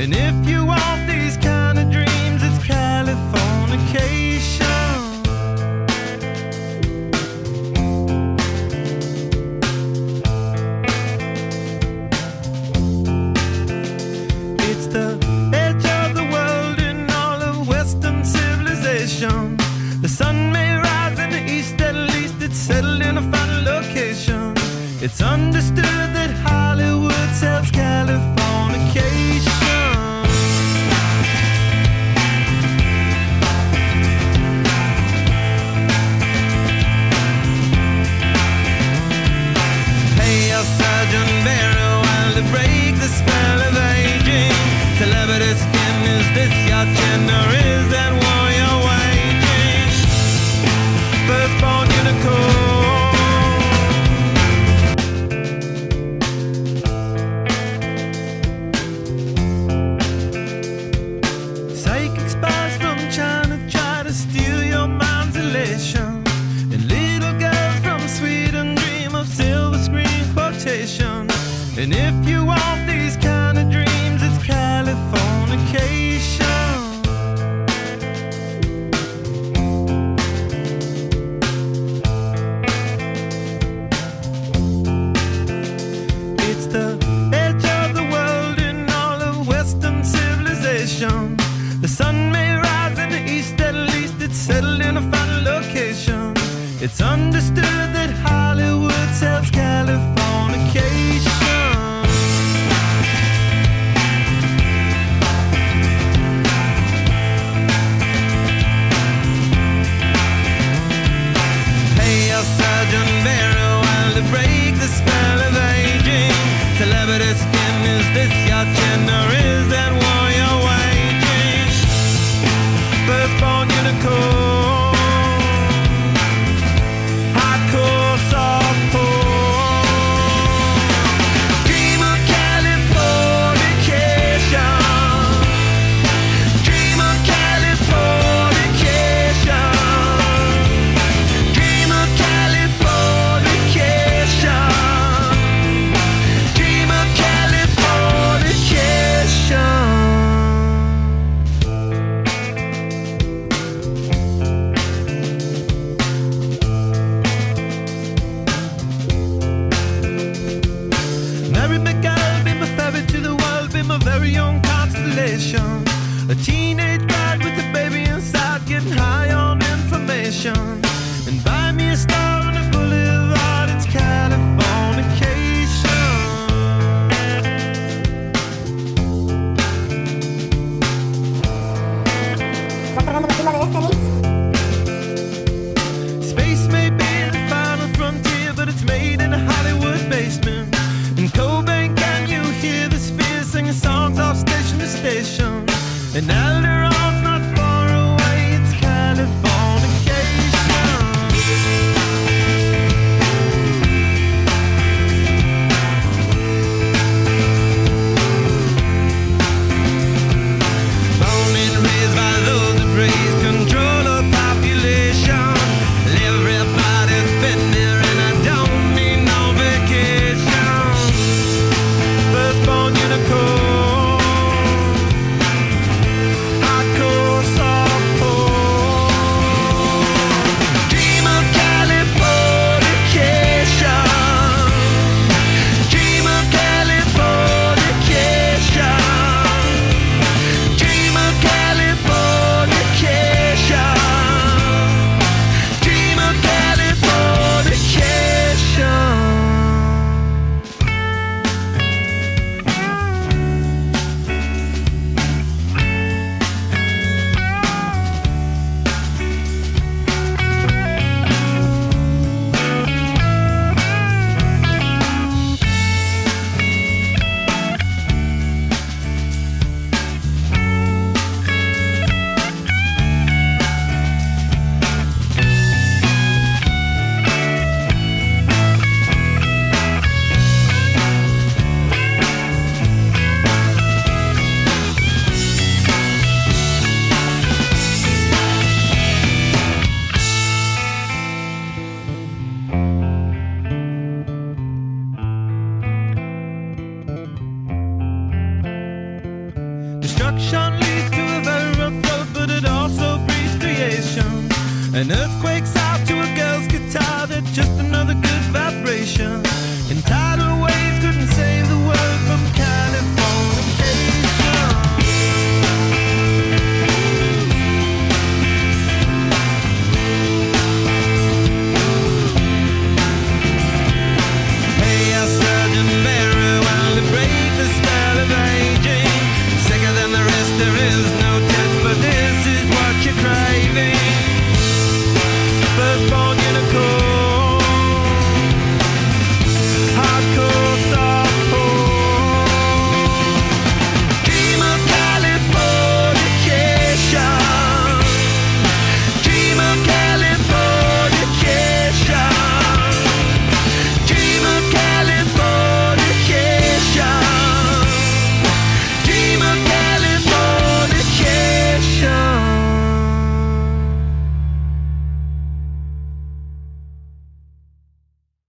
And if you want these kind of dreams, it's Californication. It's the edge of the world in all of Western civilization. The sun may rise in the east, at least it's settled in a final location. It's understood that Hollywood sells Californication. Hey, your surgeon very well to break the spell of aging. Celebrity skin, is this your chin or is that war you're waging? Firstborn unicorn. Psychic spies from China try to steal your mind's elation. And little girls from Sweden dream of silver screen quotations. And if you want these kind of dreams, it's Californication. It's the edge of the world in all of Western civilization. The sun may rise in the east, at least it's settled in a final location. It's understood that Hollywood sells Californication. Hey, your surgeon very well to break the spell of aging. Celebrity skin, is this your chin or is that war you're waging? Firstborn unicorn. Hardcore. destruction leads to a very rough road, but it also breeds creation. An earthquake's out to a girl's guitar, that's just another good vibration.